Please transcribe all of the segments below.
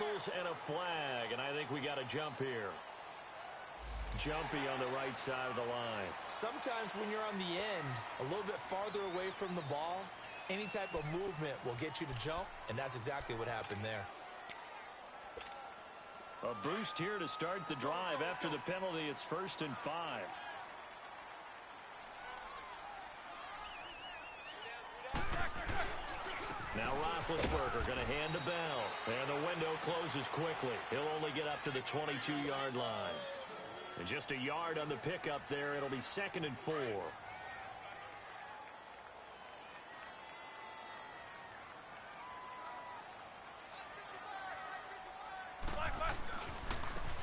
And a flag, and I think we got a jump here. Jumpy on the right side of the line. Sometimes when you're on the end, a little bit farther away from the ball, any type of movement will get you to jump, and that's exactly what happened there. A boost here to start the drive. After the penalty, it's 1st and 5. Now Roethlisberger going to hand to Bell. And the window closes quickly. He'll only get up to the 22-yard line. And just a yard on the pickup there. It'll be 2nd and 4.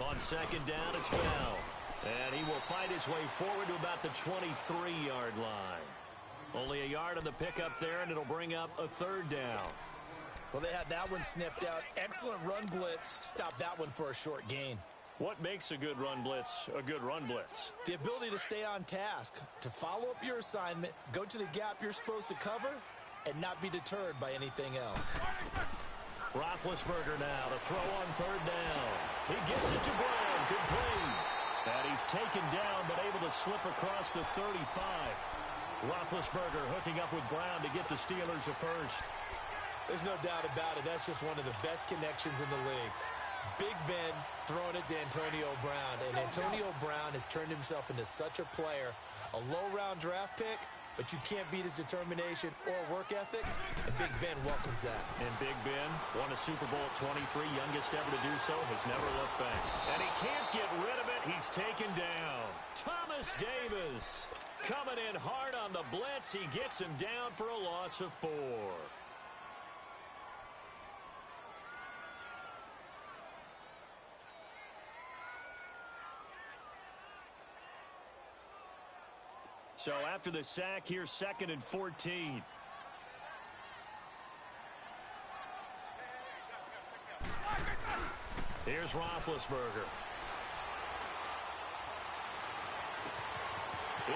On 2nd down, it's Bell. And he will fight his way forward to about the 23-yard line. Only a yard on the pickup there, and it'll bring up a 3rd down. Well, they had that one sniffed out. Excellent run blitz. Stop that one for a short gain. What makes a good run blitz a good run blitz? The ability to stay on task, to follow up your assignment, go to the gap you're supposed to cover, and not be deterred by anything else. Roethlisberger now to throw on 3rd down. He gets it to Brown. Complete. And he's taken down, but able to slip across the 35. Roethlisberger hooking up with Brown to get the Steelers a first. There's no doubt about it. That's just one of the best connections in the league. Big Ben throwing it to Antonio Brown. And Antonio Brown has turned himself into such a player. A low-round draft pick, but you can't beat his determination or work ethic. And Big Ben welcomes that. And Big Ben won a Super Bowl at 23, youngest ever to do so, has never looked back. And he can't get rid of it. He's taken down. Thomas Davis coming in hard on the blitz. He gets him down for a loss of 4. So after the sack, here's 2nd and 14. Here's Roethlisberger.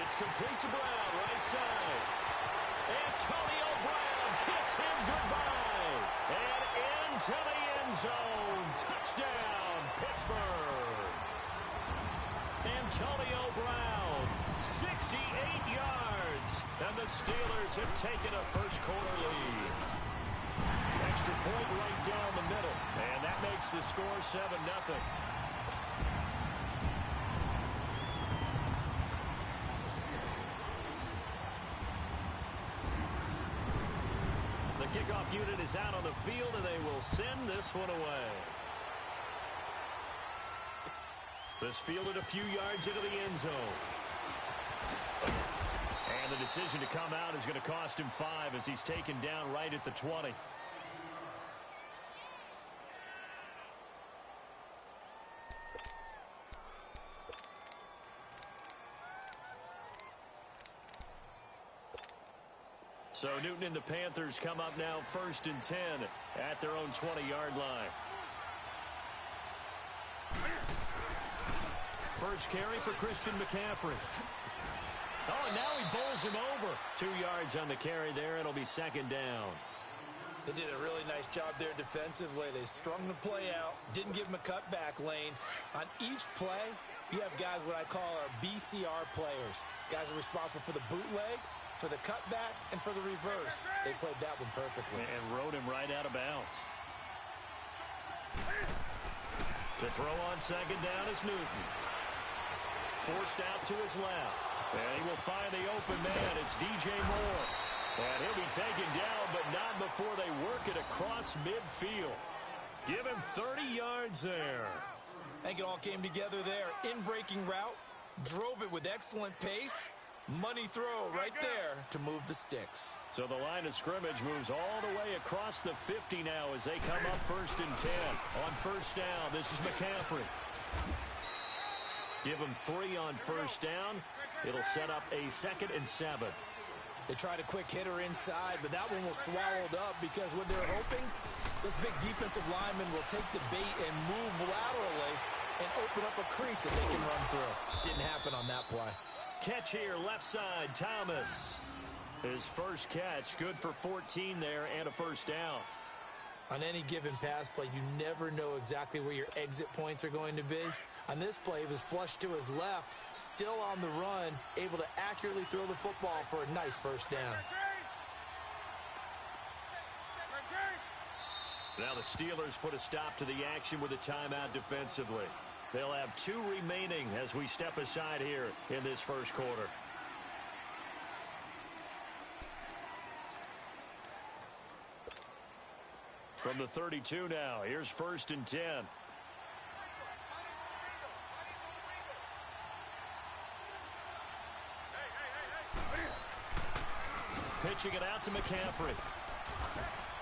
It's complete to Brown, right side. Antonio Brown, kiss him goodbye. And into the end zone. Touchdown, Pittsburgh. Antonio Brown, 68 yards. And the Steelers have taken a first-quarter lead. Extra point right down the middle. And that makes the score 7-0. The kickoff unit is out on the field, and they will send this one away. This fielded a few yards into the end zone. And the decision to come out is going to cost him 5 as he's taken down right at the 20. So Newton and the Panthers come up now 1st and 10 at their own 20-yard line. First carry for Christian McCaffrey. Oh, and now he bowls him over. 2 yards on the carry there. It'll be 2nd down. They did a really nice job there defensively. They strung the play out, didn't give him a cutback lane. On each play, you have guys what I call our BCR players. Guys are responsible for the bootleg, for the cutback, and for the reverse. They played that one perfectly. And rode him right out of bounds. To throw on 2nd down is Newton. Forced out to his left. And he will find the open man. It's DJ Moore. And he'll be taken down, but not before they work it across midfield. Give him 30 yards there. I think it all came together there. In-breaking route. Drove it with excellent pace. Money throw right there to move the sticks. So the line of scrimmage moves all the way across the 50 now as they come up 1st and 10. On 1st down, this is McCaffrey. Give him 3 on 1st down. It'll set up a 2nd and 7. They tried a quick hitter inside, but that one was swallowed up because what they're hoping, this big defensive lineman will take the bait and move laterally and open up a crease that they can run through. Didn't happen on that play. Catch here, left side, Thomas. His first catch, good for 14 there and a 1st down. On any given pass play, you never know exactly where your exit points are going to be. On this play, he was flushed to his left, still on the run, able to accurately throw the football for a nice first down. Now the Steelers put a stop to the action with a timeout defensively. They'll have 2 remaining as we step aside here in this first quarter. From the 32 now, here's 1st and 10. Pitching it out to McCaffrey.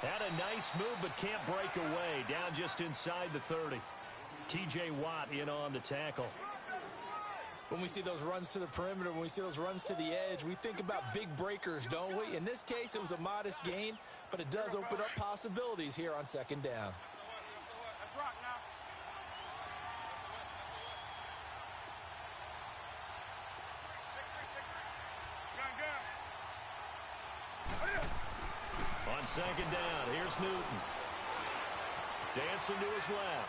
Had a nice move, but can't break away. Down just inside the 30. T.J. Watt in on the tackle. When we see those runs to the perimeter, when we see those runs to the edge, we think about big breakers, don't we? In this case, it was a modest gain, but it does open up possibilities here on 2nd down. On 2nd down, here's Newton. Dancing to his left.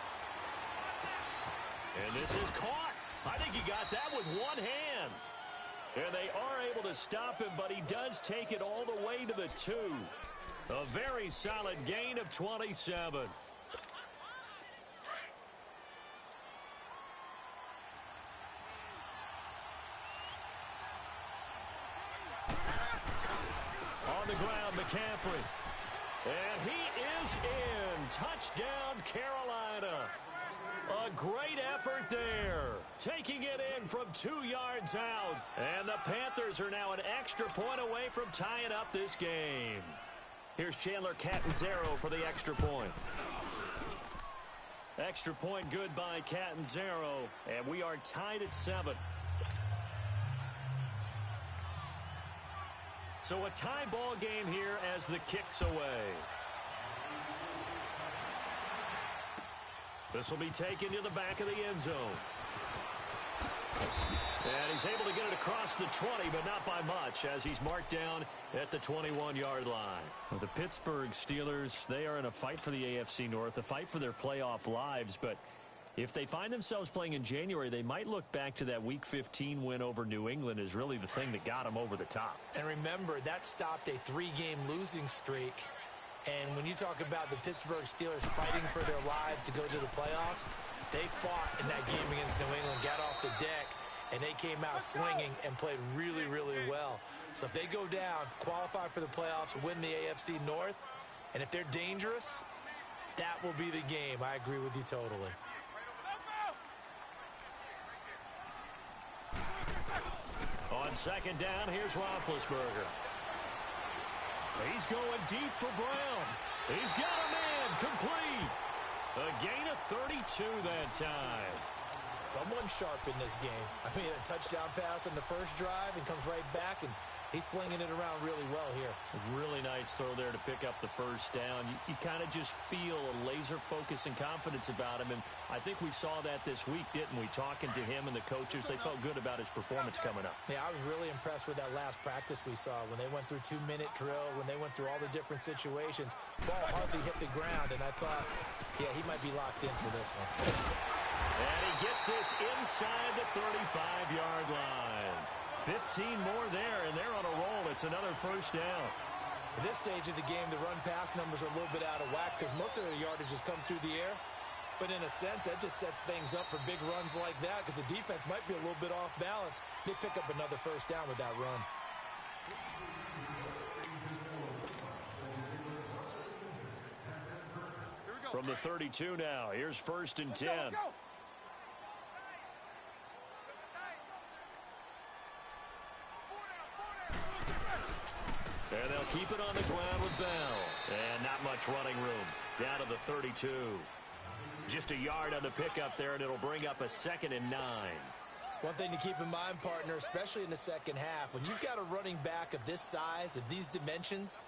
And this is caught. I think he got that with one hand. And they are able to stop him, but he does take it all the way to the 2. A very solid gain of 27. On the ground, McCaffrey. And he is in. Touchdown, Carolina. A great effort there. Taking it in from 2 yards out. And the Panthers are now an extra point away from tying up this game. Here's Chandler Catanzaro for the extra point. Extra point good by Catanzaro. And we are tied at 7. So a tie ball game here as the kick's away. This will be taken to the back of the end zone. And he's able to get it across the 20, but not by much, as he's marked down at the 21-yard line. Well, the Pittsburgh Steelers, they are in a fight for the AFC North, a fight for their playoff lives, but if they find themselves playing in January, they might look back to that Week 15 win over New England as really the thing that got them over the top. And remember, that stopped a 3-game losing streak. And when you talk about the Pittsburgh Steelers fighting for their lives to go to the playoffs, they fought in that game against New England, got off the deck, and they came out swinging and played really, really well. So if they go down, qualify for the playoffs, win the AFC North, and if they're dangerous, that will be the game. I agree with you totally. On 2nd down, here's Roethlisberger. He's going deep for Brown. He's got a man complete. A gain of 32 that time. Someone sharp in this game. I mean, a touchdown pass on the first drive and comes right back, and he's flinging it around really well here. A really nice throw there to pick up the first down. You kind of just feel a laser focus and confidence about him, and I think we saw that this week, didn't we? Talking to him and the coaches, they felt good about his performance coming up. Yeah, I was really impressed with that last practice we saw when they went through 2-minute drill, when they went through all the different situations. Ball hardly hit the ground, and I thought, yeah, he might be locked in for this one. And he gets this inside the 35-yard line. 15 more there, and they're on a roll. It's another first down. At this stage of the game, the run-pass numbers are a little bit out of whack because most of their yardage has come through the air. But in a sense, that just sets things up for big runs like that because the defense might be a little bit off balance. They pick up another first down with that run. From the 32 now, here's 1st and 10. Let's go. And they'll keep it on the ground with Bell. And not much running room. Down to the 32. Just a yard on the pickup there, and it'll bring up a 2nd and 9. One thing to keep in mind, partner, especially in the second half, when you've got a running back of this size, of these dimensions,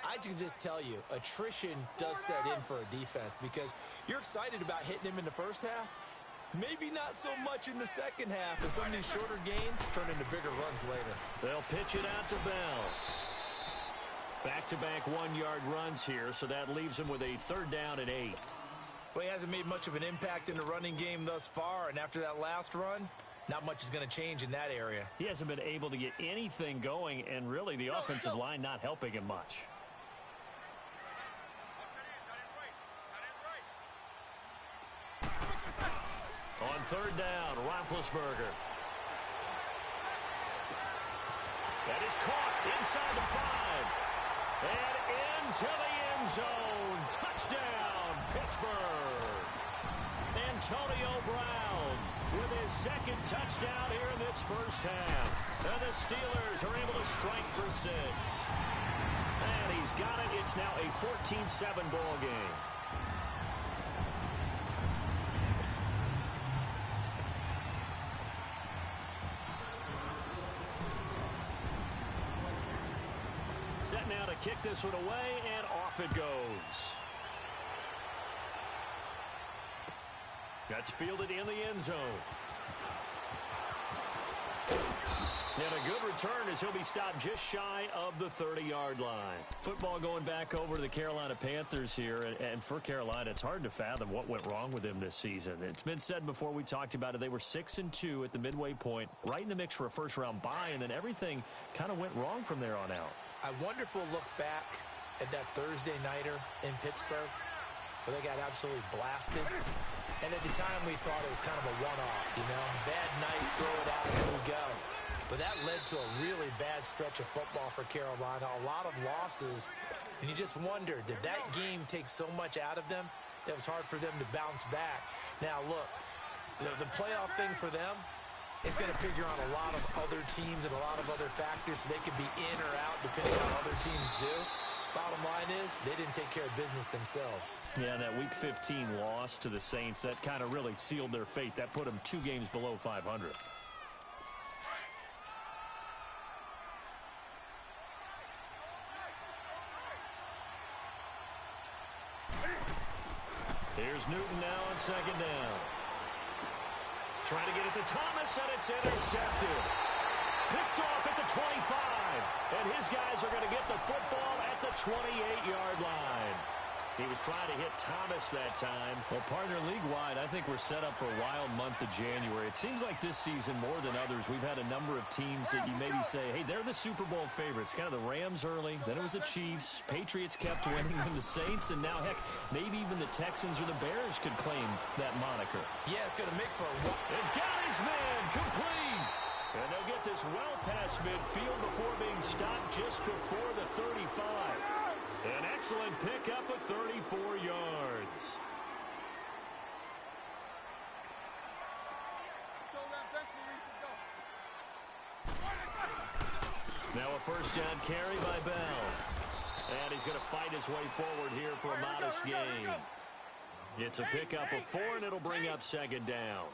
I can just tell you, attrition does set in for a defense because you're excited about hitting him in the first half. Maybe not so much in the second half, and some of these shorter gains turn into bigger runs later. They'll pitch it out to Bell. Back-to-back one-yard runs here, so that leaves him with a 3rd down and 8. Well, he hasn't made much of an impact in the running game thus far, and after that last run, not much is going to change in that area. He hasn't been able to get anything going, and really the offensive line not helping him much. On 3rd down, Roethlisberger. That is caught inside the 5. And into the end zone. Touchdown, Pittsburgh. Antonio Brown with his 2nd touchdown here in this first half. And the Steelers are able to strike for 6. And he's got it. It's now a 14-7 ball game. Set now to kick this one away, and off it goes. That's fielded in the end zone. And a good return as he'll be stopped just shy of the 30-yard line. Football going back over to the Carolina Panthers here, and for Carolina, it's hard to fathom what went wrong with them this season. It's been said before, we talked about it, they were 6-2 at the midway point, right in the mix for a first-round bye, and then everything kind of went wrong from there on out. I wonder if we'll look back at that Thursday nighter in Pittsburgh where they got absolutely blasted. And at the time, we thought it was kind of a one-off, you know. Bad night, throw it out, here we go. But that led to a really bad stretch of football for Carolina, a lot of losses. And you just wonder, did that game take so much out of them that it was hard for them to bounce back? Now, look, the playoff thing for them, it's going to figure on a lot of other teams and a lot of other factors, so they could be in or out depending on how other teams do. Bottom line is, they didn't take care of business themselves. Yeah, that Week 15 loss to the Saints, that kind of really sealed their fate. That put them 2 games below 500. Here's Newton now on 2nd down. Trying to get it to Thomas, and it's intercepted. Picked off at the 25. And his guys are going to get the football at the 28-yard line. He was trying to hit Thomas that time. Well, partner, league-wide, I think we're set up for a wild month of January. It seems like this season, more than others, we've had a number of teams that you maybe say, hey, they're the Super Bowl favorites. Kind of the Rams early, then it was the Chiefs. Patriots kept winning, and the Saints, and now, heck, maybe even the Texans or the Bears could claim that moniker. Yeah, it's going to make for a... And got his man complete. And they'll get this well past midfield before being stopped just before the 35. An excellent pickup of 34 yards. Now a first down carry by Bell. And he's going to fight his way forward here for a modest gain. It's a pickup of 4, and it'll bring up 2nd down.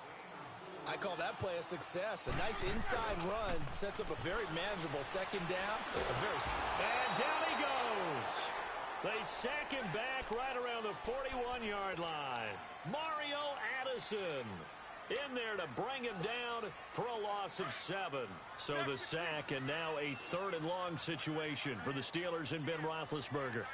I call that play a success. A nice inside run sets up a very manageable 2nd down. And down he goes. They sack him back right around the 41-yard line. Mario Addison in there to bring him down for a loss of 7. So the sack, and now a 3rd and long situation for the Steelers and Ben Roethlisberger.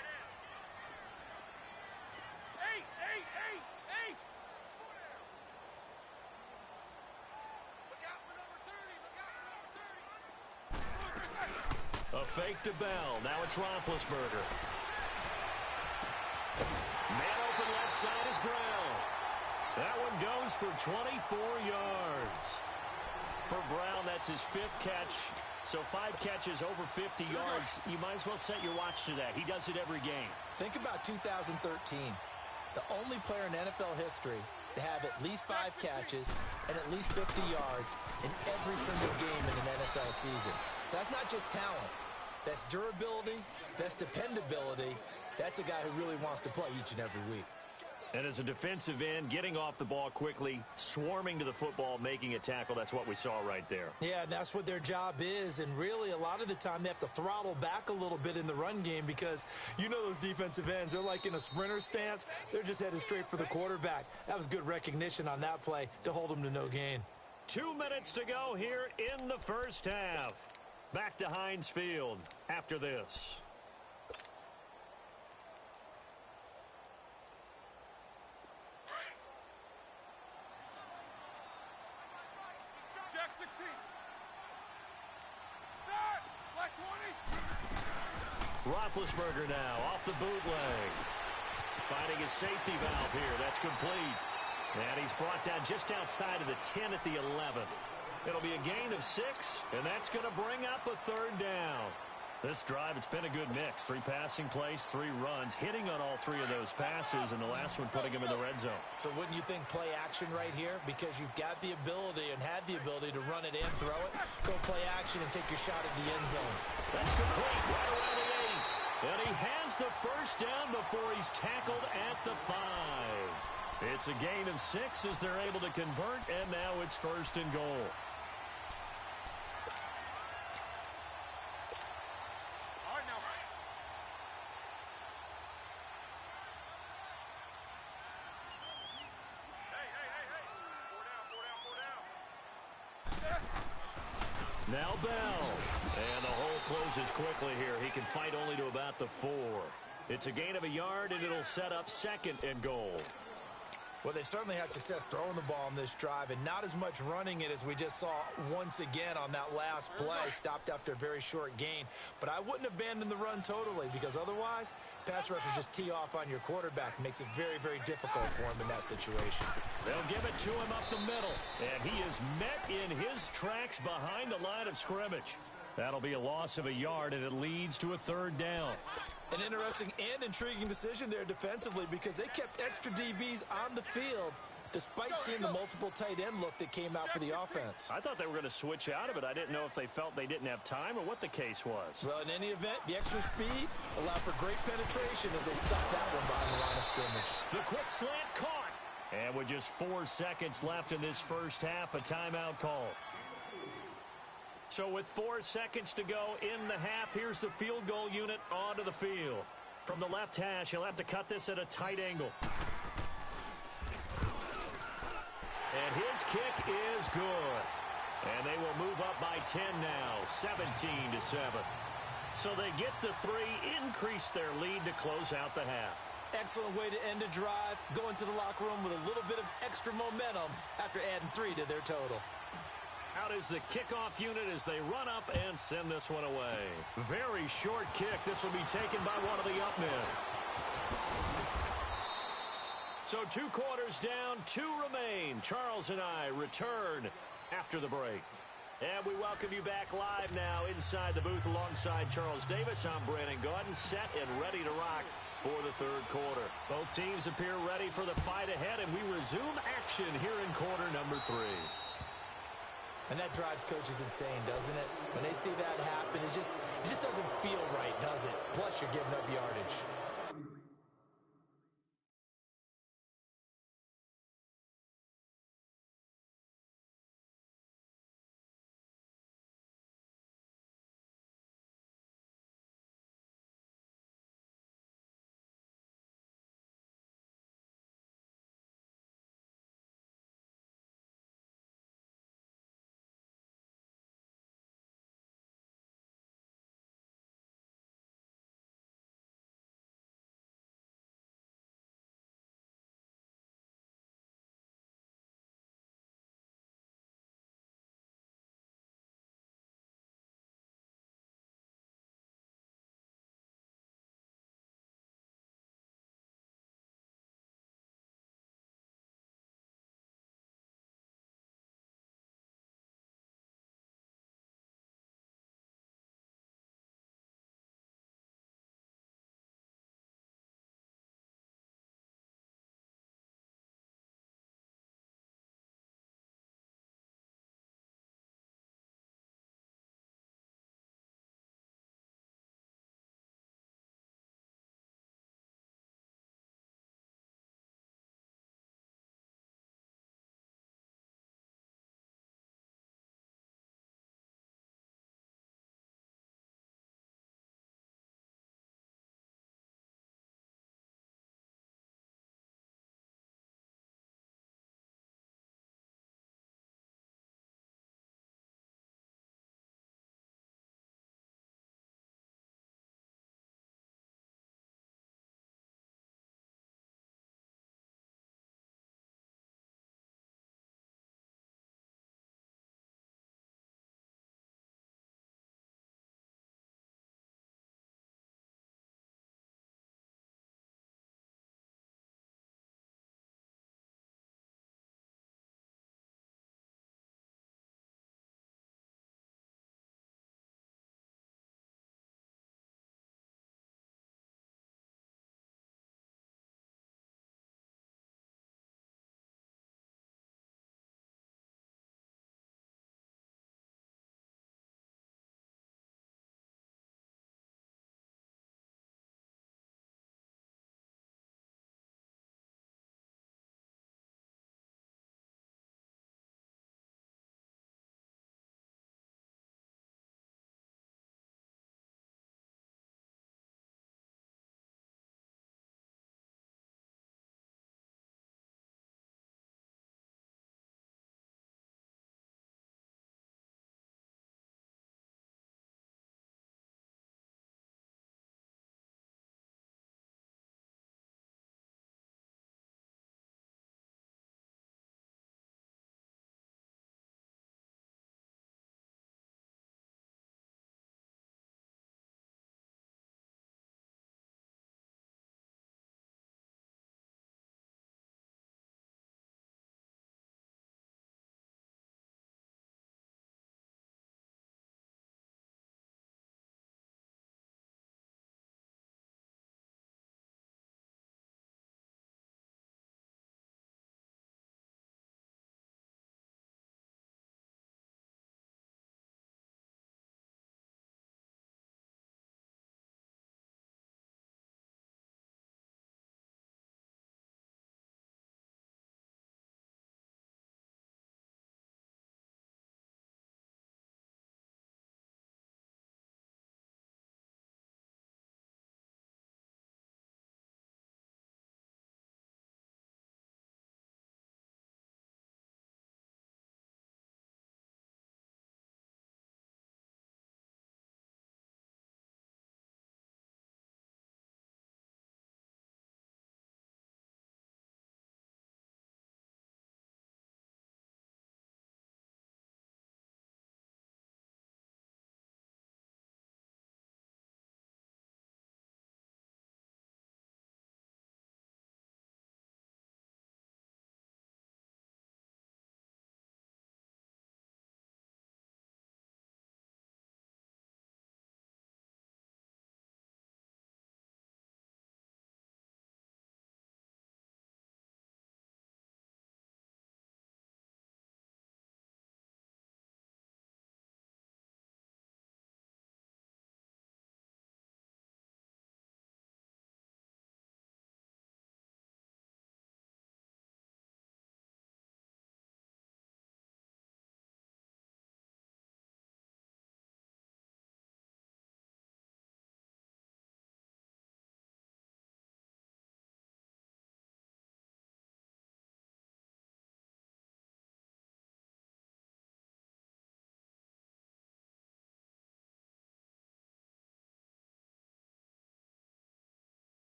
A fake to Bell. Now it's Roethlisberger. Man open left side is Brown. That one goes for 24 yards. For Brown, that's his 5th catch. So 5 catches over 50 yards. You might as well set your watch to that. He does it every game. Think about 2013. The only player in NFL history to have at least 5 catches and at least 50 yards in every single game in an NFL season. So that's not just talent. That's durability. That's dependability. That's a guy who really wants to play each and every week. And as a defensive end, getting off the ball quickly, swarming to the football, making a tackle, that's what we saw right there. Yeah, and that's what their job is. And really, a lot of the time, they have to throttle back a little bit in the run game because you know those defensive ends, they're like in a sprinter stance. They're just headed straight for the quarterback. That was good recognition on that play to hold them to no gain. 2 minutes to go here in the first half. Back to Heinz Field after this. Roethlisberger now off the bootleg. Finding his safety valve here. That's complete. And he's brought down just outside of the 10 at the 11. It'll be a gain of 6, and that's going to bring up a third down. This drive, it's been a good mix. 3 passing plays, 3 runs, hitting on all 3 of those passes, and the last one putting him in the red zone. So wouldn't you think play action right here? Because you've got the ability and had the ability to run it and throw it. Go play action and take your shot at the end zone. That's complete right around the 8. And he has the first down before he's tackled at the 5. It's a gain of 6 as they're able to convert, and now it's first and goal. Now Bell. And the hole closes quickly here. He can fight only to about the 4. It's a gain of a yard, and it'll set up second and goal. Well, they've certainly had success throwing the ball on this drive, and not as much running it as we just saw once again on that last play. Stopped after a very short gain. But I wouldn't abandon the run totally, because otherwise, pass rushers just tee off on your quarterback. Makes it very, very difficult for him in that situation. They'll give it to him up the middle, and he is met in his tracks behind the line of scrimmage. That'll be a loss of a yard, and it leads to a third down. An interesting and intriguing decision there defensively, because they kept extra DBs on the field despite seeing the multiple tight end look that came out for the offense. I thought they were going to switch out of it. I didn't know if they felt they didn't have time or what the case was. Well, in any event, the extra speed allowed for great penetration as they stopped that one behind the line of scrimmage. The quick slant caught. And with just 4 seconds left in this first half, a timeout call. So with 4 seconds to go in the half, here's the field goal unit onto the field. From the left hash, he'll have to cut this at a tight angle. And his kick is good. And they will move up by 10 now, 17-7. So they get the 3, increase their lead to close out the half. Excellent way to end a drive. Go into the locker room with a little bit of extra momentum after adding 3 to their total. Out is the kickoff unit as they run up and send this one away. Very short kick. This will be taken by one of the up men. So 2 quarters down, 2 remain. Charles and I return after the break. And we welcome you back live now inside the booth alongside Charles Davis. I'm Brandon Gaudin, set and ready to rock for the third quarter. Both teams appear ready for the fight ahead, and we resume action here in quarter number 3. And that drives coaches insane, doesn't it? When they see that happen, it just doesn't feel right, does it? Plus, you're giving up yardage.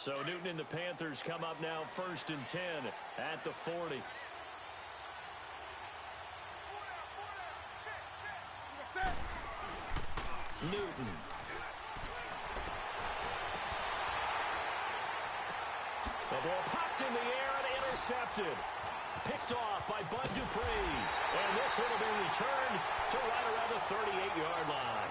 So Newton and the Panthers come up now 1st and 10 at the 40. Newton. The ball popped in the air and intercepted. Picked off by Bud Dupree. And this one will be returned to right around the 38-yard line.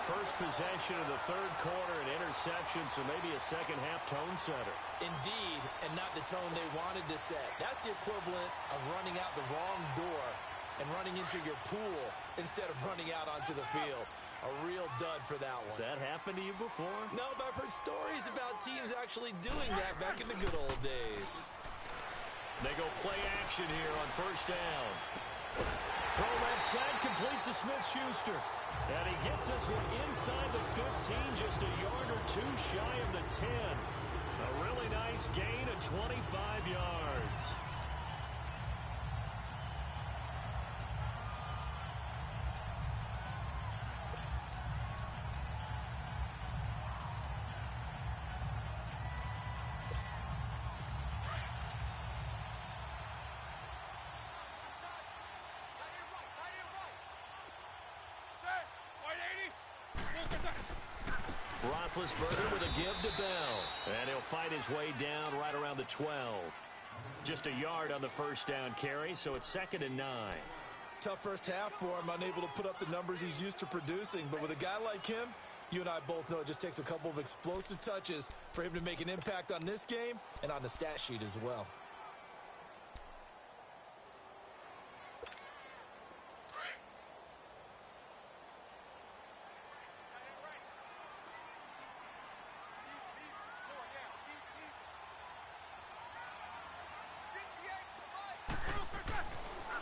First possession of the third quarter, an interception, so maybe a second-half tone setter. Indeed, and not the tone they wanted to set. That's the equivalent of running out the wrong door and running into your pool instead of running out onto the field. A real dud for that one. Has that happened to you before? No, but I've heard stories about teams actually doing that back in the good old days. They go play action here on first down. Throw left side, complete to Smith-Schuster. And he gets this one inside the 15, just a yard or two shy of the 10. A really nice gain of 25 yards. Roethlisberger with a give to Bell. And he'll fight his way down right around the 12. Just a yard on the first down carry, so it's 2nd and 9. Tough first half for him, unable to put up the numbers he's used to producing. But with a guy like him, you and I both know it just takes a couple of explosive touches for him to make an impact on this game and on the stat sheet as well.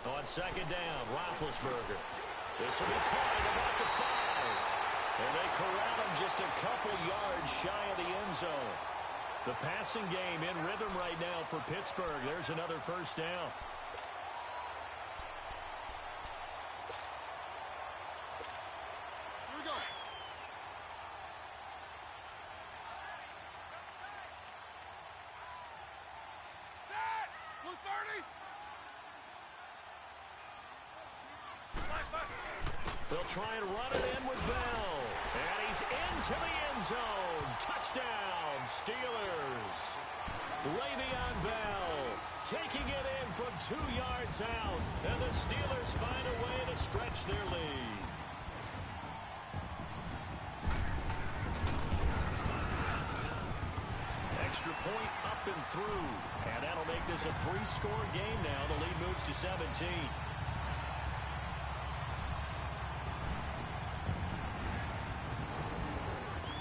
On second down, Roethlisberger. This will be caught about the 5. And they corral him just a couple yards shy of the end zone. The passing game in rhythm right now for Pittsburgh. There's another first down. Here we go. Set! Blue 30! They'll try and run it in with Bell. And he's into the end zone. Touchdown, Steelers. Le'Veon Bell taking it in from 2 yards out. And the Steelers find a way to stretch their lead. Extra point up and through. And that'll make this a 3-score game now. The lead moves to 17.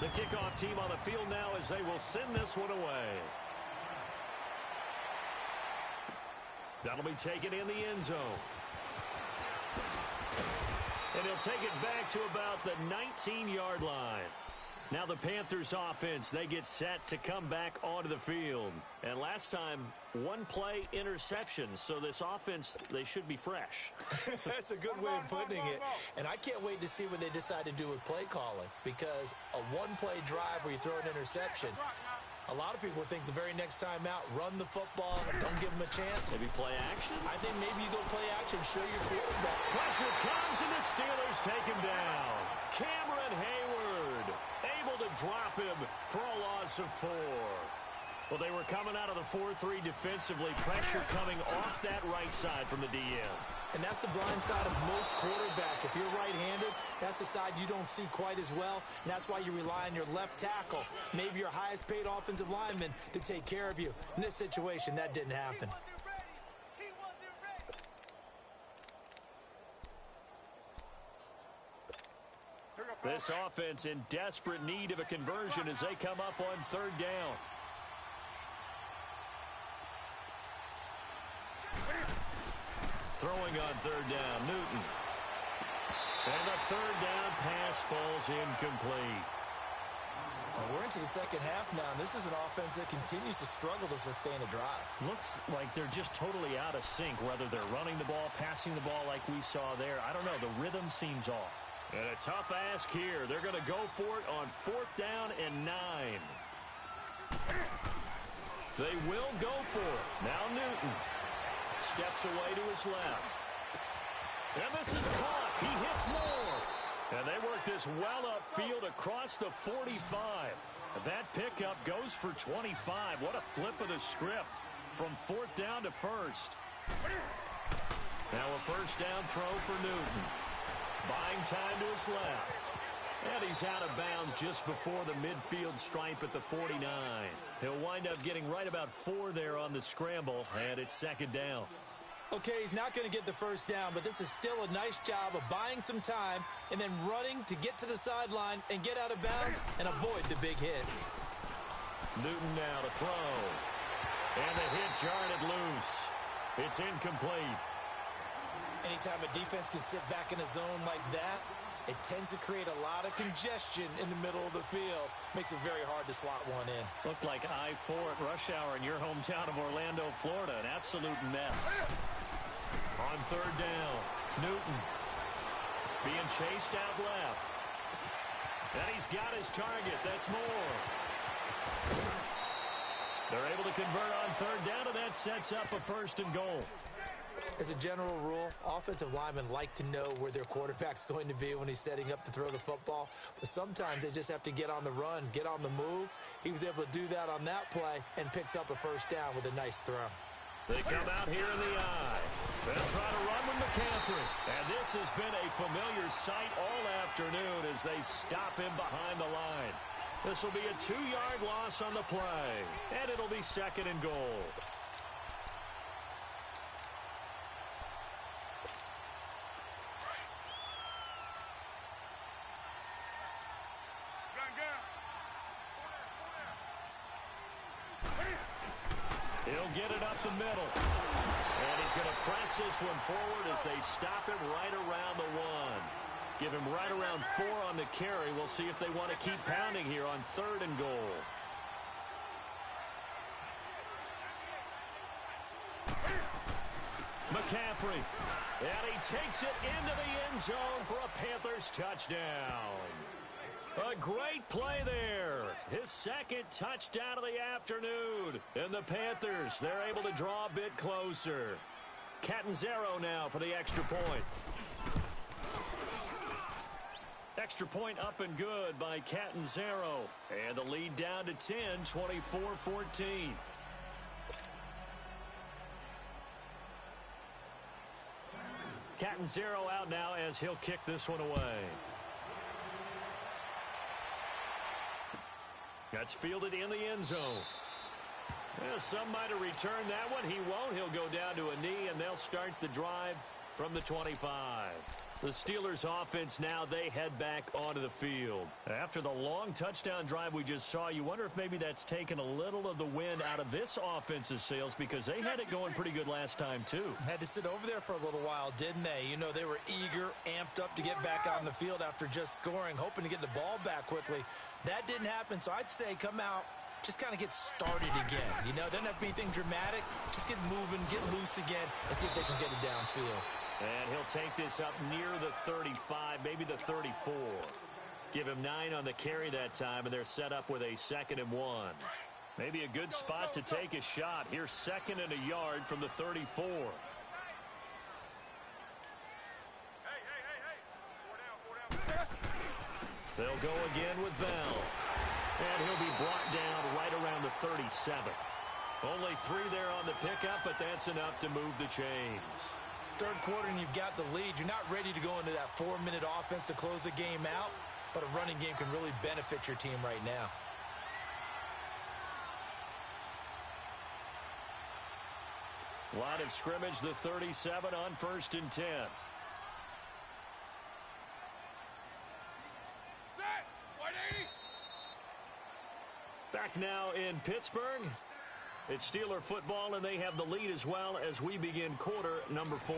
The kickoff team on the field now as they will send this one away. That'll be taken in the end zone. And he'll take it back to about the 19-yard line. Now the Panthers offense, they get set to come back onto the field. And last time, 1-play interception. So this offense, they should be fresh. That's a good way of putting it. And I can't wait to see what they decide to do with play calling. Because a 1-play drive where you throw an interception, a lot of people think the very next time out, run the football, don't give them a chance. Maybe play action? I think maybe you go play action, show your quarterback. Pressure comes and the Steelers take him down. Cameron Hayward able to drop him for a loss of 4. Well, they were coming out of the 4-3 defensively. Pressure coming off that right side from the DM. And that's the blind side of most quarterbacks. If you're right-handed, that's the side you don't see quite as well. And that's why you rely on your left tackle, maybe your highest-paid offensive lineman, to take care of you. In this situation, that didn't happen. This offense in desperate need of a conversion as they come up on 3rd down. Throwing on 3rd down, Newton. And the 3rd down pass falls incomplete. We're into the second half now, and this is an offense that continues to struggle to sustain a drive. Looks like they're just totally out of sync, whether they're running the ball, passing the ball like we saw there. I don't know. The rhythm seems off. And a tough ask here. They're going to go for it on 4th down and 9. They will go for it. Now Newton steps away to his left. And this is caught. He hits Moore. And they work this well upfield across the 45. That pickup goes for 25. What a flip of the script from fourth down to first. Now a first down throw for Newton. Buying time to his left. And he's out of bounds just before the midfield stripe at the 49. He'll wind up getting right about 4 there on the scramble, and it's second down. Okay, he's not going to get the first down, but this is still a nice job of buying some time and then running to get to the sideline and get out of bounds and avoid the big hit. Newton now to throw. And the hit jarred it loose. It's incomplete. Anytime a defense can sit back in a zone like that, it tends to create a lot of congestion in the middle of the field. Makes it very hard to slot one in. Looked like I-4 at rush hour in your hometown of Orlando, Florida. An absolute mess. On third down, Newton being chased out left. And he's got his target. That's Moore. They're able to convert on third down, and that sets up a first and goal. As a general rule, offensive linemen like to know where their quarterback's going to be when he's setting up to throw the football. But sometimes they just have to get on the run, get on the move. He was able to do that on that play and picks up a first down with a nice throw. They come out here in the eye. They'll try to run with McCaffrey. And this has been a familiar sight all afternoon as they stop him behind the line. This will be a 2-yard loss on the play. And it'll be second and goal. He'll get it up the middle. And he's going to press this one forward as they stop him right around the 1. Give him right around 4 on the carry. We'll see if they want to keep pounding here on third and goal. McCaffrey. And he takes it into the end zone for a Panthers touchdown. A great play there. His second touchdown of the afternoon. And the Panthers, they're able to draw a bit closer. Catanzaro now for the extra point. Extra point up and good by Catanzaro. And the lead down to 10, 24-14. Catanzaro out now as he'll kick this one away. That's fielded in the end zone. Well, some might have returned that one. He won't. He'll go down to a knee, and they'll start the drive from the 25. The Steelers offense now, they head back onto the field. After the long touchdown drive we just saw, you wonder if maybe that's taken a little of the wind out of this offense's sails because they had it going pretty good last time, too. Had to sit over there for a little while, didn't they? You know, they were eager, amped up to get back on the field after just scoring, hoping to get the ball back quickly. That didn't happen, so I'd say come out, just kind of get started again. You know, doesn't have to be anything dramatic. Just get moving, get loose again, and see if they can get it downfield. And he'll take this up near the 35, maybe the 34. Give him 9 on the carry that time, and they're set up with a 2nd and 1. Maybe a good spot to take a shot. Here's 2nd and a yard from the 34. Hey. 4 down. They'll go again with Bell. And he'll be brought down right around the 37. Only 3 there on the pickup, but that's enough to move the chains. Third quarter and you've got the lead. You're not ready to go into that 4-minute offense to close the game out, but a running game can really benefit your team right now. Line of scrimmage, the 37 on 1st and 10. Set. 180. Back now in Pittsburgh. It's Steeler football, and they have the lead as well as we begin quarter number 4.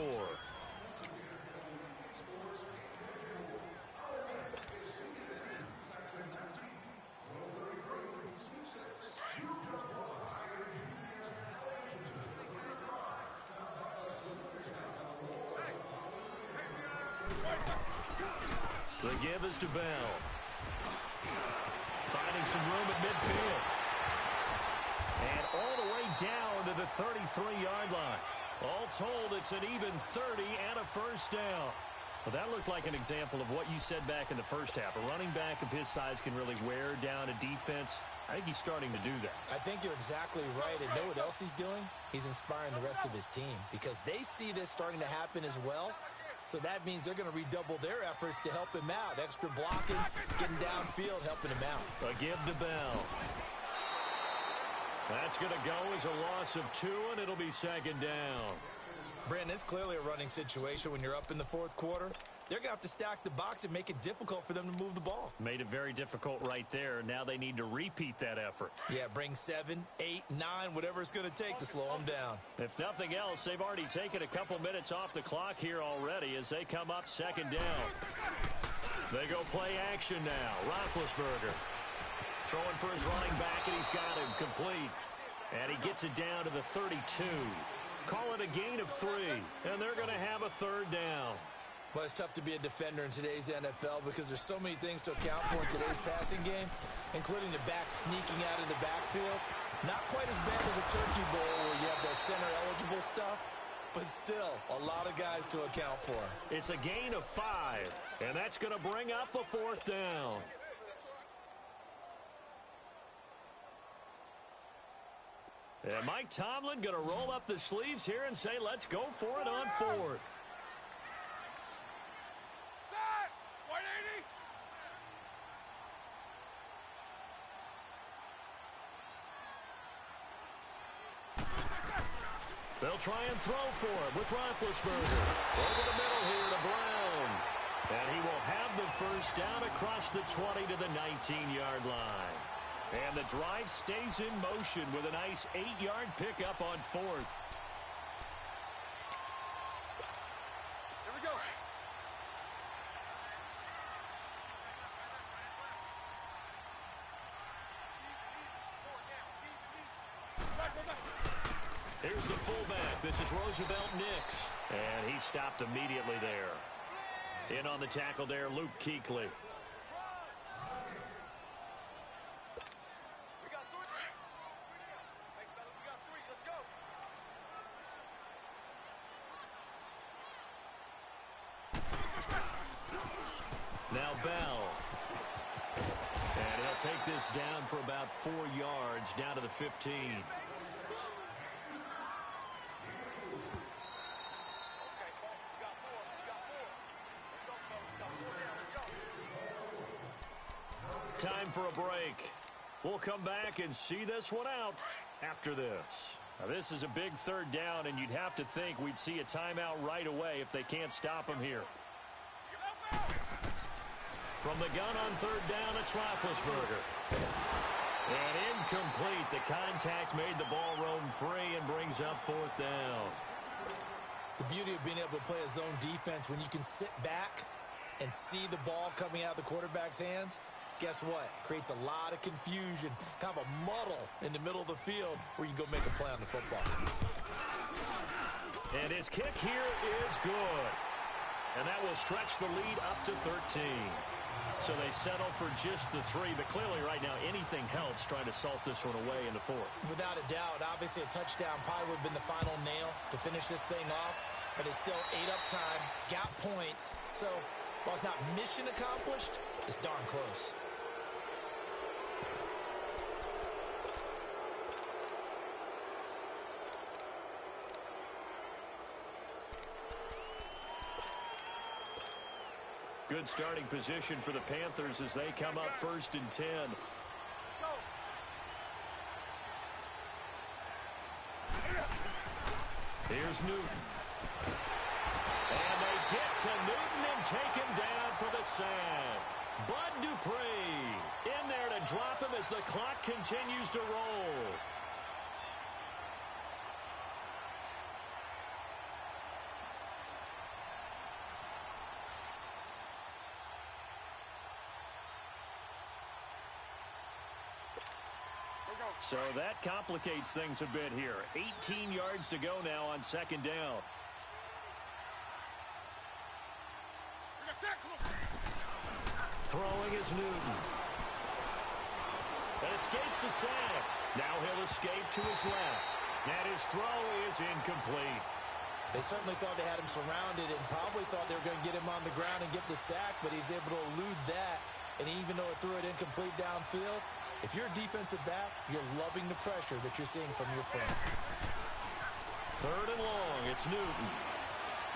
The give is to Bell. Finding some room at midfield. all the way down to the 33-yard line. All told, it's an even 30 and a first down. Well, that looked like an example of what you said back in the first half. A running back of his size can really wear down a defense. I think he's starting to do that. I think you're exactly right. And know what else he's doing? He's inspiring the rest of his team because they see this starting to happen as well. So that means they're going to redouble their efforts to help him out. Extra blocking, getting downfield, helping him out. A give to Bell. That's going to go as a loss of 2, and it'll be second down. Brandon, it's clearly a running situation when you're up in the fourth quarter. They're going to have to stack the box and make it difficult for them to move the ball. Made it very difficult right there. Now they need to repeat that effort. Yeah, bring 7, 8, 9, whatever it's going to take to slow them down. If nothing else, they've already taken a couple minutes off the clock here already as they come up second down. They go play action now. Roethlisberger throwing for his running back, and he's got him complete. And he gets it down to the 32. Call it a gain of 3, and they're going to have a third down. Well, it's tough to be a defender in today's NFL because there's so many things to account for in today's passing game, including the back sneaking out of the backfield. Not quite as bad as a turkey bowl where you have the center-eligible stuff, but still a lot of guys to account for. It's a gain of 5, and that's going to bring up a fourth down. And Mike Tomlin going to roll up the sleeves here and say, let's go for it on fourth. Set! 180! They'll try and throw for it with Roethlisberger. Over the middle here to Brown. And he will have the first down across the 20 to the 19-yard line. And the drive stays in motion with a nice 8-yard pickup on fourth. Here we go. Here's the fullback. This is Roosevelt Nix. And he stopped immediately there. In on the tackle there, Luke Kuechly. Now Bell. And he'll take this down for about 4 yards, down to the 15. Time for a break. We'll come back and see this one out after this. Now, this is a big third down, and you'd have to think we'd see a timeout right away if they can't stop him here. From the gun on third down, it's Roethlisberger. And incomplete. The contact made the ball roam free and brings up fourth down. The beauty of being able to play a zone defense when you can sit back and see the ball coming out of the quarterback's hands, guess what? Creates a lot of confusion, kind of a muddle in the middle of the field where you can go make a play on the football. And his kick here is good. And that will stretch the lead up to 13. So they settle for just the 3, but clearly right now anything helps trying to salt this one away in the fourth. Without a doubt, obviously a touchdown probably would have been the final nail to finish this thing off, but it's still 8 up time, got points. So while it's not mission accomplished, it's darn close. Good starting position for the Panthers as they come up 1st and 10. Here's Newton. And they get to Newton and take him down for the sack. Bud Dupree in there to drop him as the clock continues to roll. So that complicates things a bit here. 18 yards to go now on second down. Throwing is Newton. That escapes the sack. Now he'll escape to his left. And his throw is incomplete. They certainly thought they had him surrounded and probably thought they were going to get him on the ground and get the sack, but he was able to elude that. And even though it threw it incomplete downfield, if you're a defensive back, you're loving the pressure that you're seeing from your front. Third and long, it's Newton.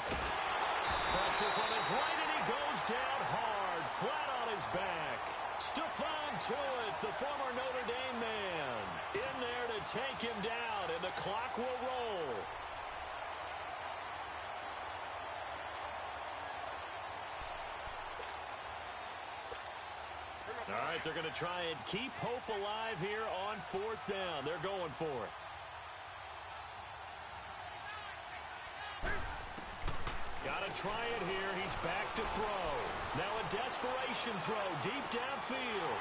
Pressure from his right, and he goes down hard, flat on his back. Stephon Tuitt, the former Notre Dame man, in there to take him down, and the clock will roll. All right, they're going to try and keep hope alive here on fourth down. They're going for it. Got to try it here. He's back to throw. Now a desperation throw deep downfield.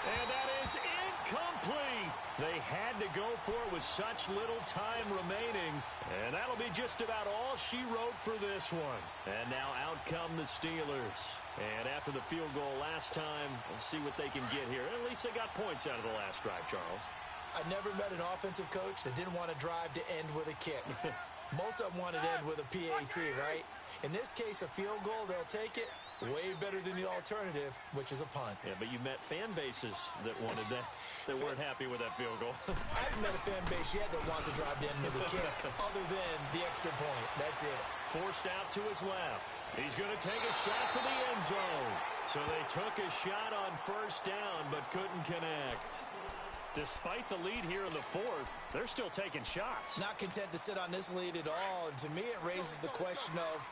And that is incomplete. They had to go for it with such little time remaining. And that'll be just about all she wrote for this one. And now out come the Steelers. And after the field goal last time, we'll see what they can get here. At least they got points out of the last drive, Charles. I never met an offensive coach that didn't want to drive to end with a kick. Most of them wanted to end with a PAT, right? In this case, a field goal, they'll take it. Way better than the alternative, which is a punt. Yeah, but you met fan bases that wanted that, that weren't happy with that field goal. I haven't met a fan base yet that wants to drive to end with a kick, other than the extra point. That's it. Forced out to his left. He's going to take a shot for the end zone. So they took a shot on first down, but couldn't connect. Despite the lead here in the fourth, they're still taking shots. Not content to sit on this lead at all. And to me, it raises the question of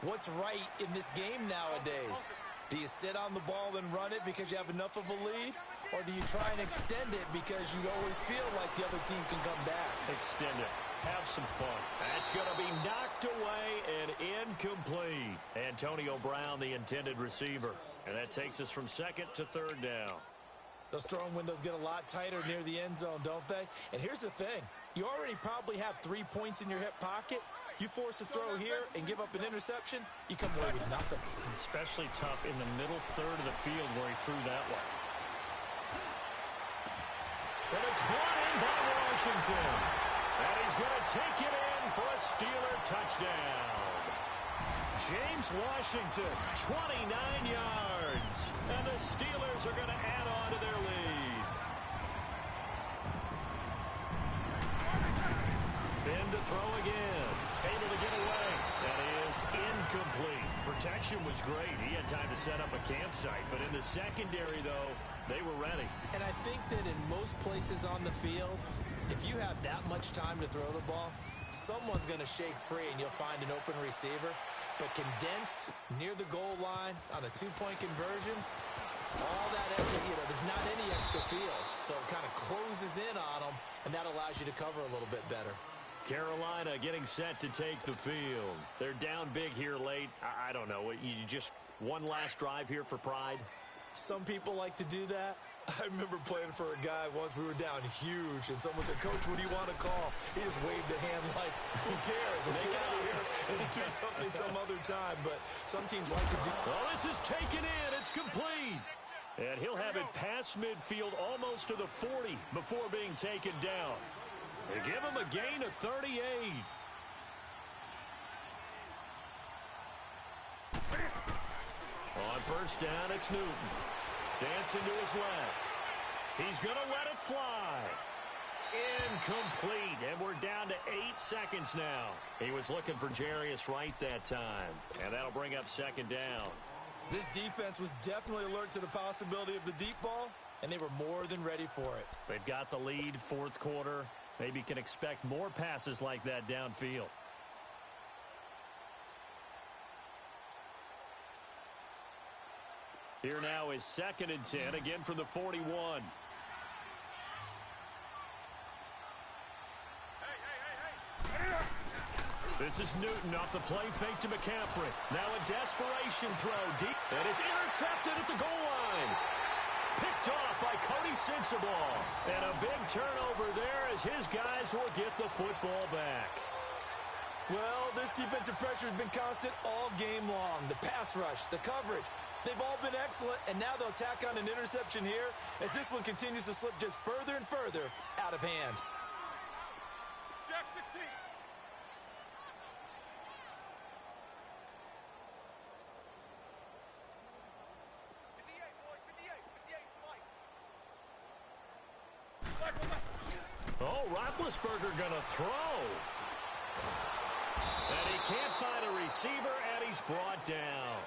what's right in this game nowadays. Do you sit on the ball and run it because you have enough of a lead? Or do you try and extend it because you always feel like the other team can come back? Extend it. Have some fun. That's going to be knocked away and incomplete. Antonio Brown, the intended receiver. And that takes us from second to third down. Those throwing windows get a lot tighter near the end zone, don't they? And here's the thing. You already probably have 3 points in your hip pocket. You force a throw here and give up an interception, you come away with nothing. Especially tough in the middle third of the field where he threw that one. And it's brought in by Washington. And he's going to take it in for a Steeler touchdown. James Washington, 29 yards. And the Steelers are going to add on to their lead. Ben to throw again. Able to get away. That is incomplete. Protection was great. He had time to set up a campsite. But in the secondary, though, they were ready. And I think that in most places on the field, if you have that much time to throw the ball, someone's going to shake free and you'll find an open receiver. But condensed near the goal line on a 2-point conversion, all that extra, there's not any extra field. So it kind of closes in on them, and that allows you to cover a little bit better. Carolina getting set to take the field. They're down big here late. I don't know. You just one last drive here for pride? Some people like to do that. I remember playing for a guy once. We were down huge, and someone said, "Coach, what do you want to call?" He just waved a hand like, who cares? Let's get out of here and do something some other time. But some teams like to do. Well, this is taken in. It's complete. And he'll have it past midfield almost to the 40 before being taken down. They give him a gain of 38. On first down, it's Newton. Dancing to his left. He's going to let it fly. Incomplete, and we're down to 8 seconds now. He was looking for Jarius Wright that time, and that'll bring up second down. This defense was definitely alert to the possibility of the deep ball, and they were more than ready for it. They've got the lead, fourth quarter. Maybe can expect more passes like that downfield. Here now is 2nd and 10, again from the 41. This is Newton off the play fake to McCaffrey. Now a desperation throw deep, and it's intercepted at the goal line. Picked off by Cody Sensabaugh. And a big turnover there as his guys will get the football back. Well, this defensive pressure has been constant all game long. The pass rush, the coverage, They've all been excellent, and now they'll tack on an interception here as this one continues to slip just further and further out of hand. Jack 16. Oh, Roethlisberger gonna throw. And he can't find a receiver, and he's brought down.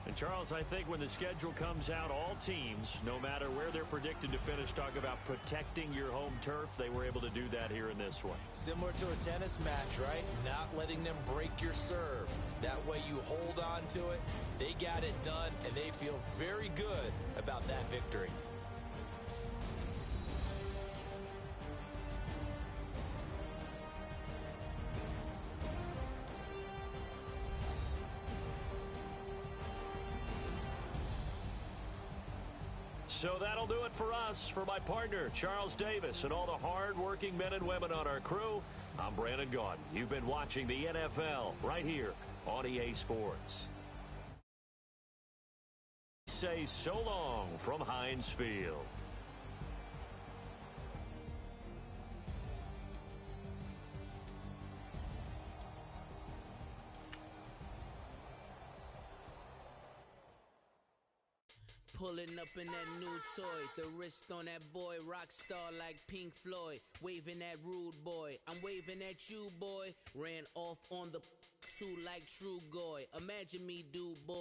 And Charles, I think when the schedule comes out, all teams, no matter where they're predicted to finish, talk about protecting your home turf. They were able to do that here in this one. Similar to a tennis match, right? Not letting them break your serve. That way you hold on to it. They got it done, and they feel very good about that victory. So that'll do it for us. For my partner, Charles Davis, and all the hard-working men and women on our crew, I'm Brandon Gaudin. You've been watching the NFL right here on EA Sports. Say so long from Heinz Field. Pulling up in that new toy, the wrist on that boy, rock star like Pink Floyd, waving at rude boy, I'm waving at you boy, ran off on the two like True Goy, imagine me do boy.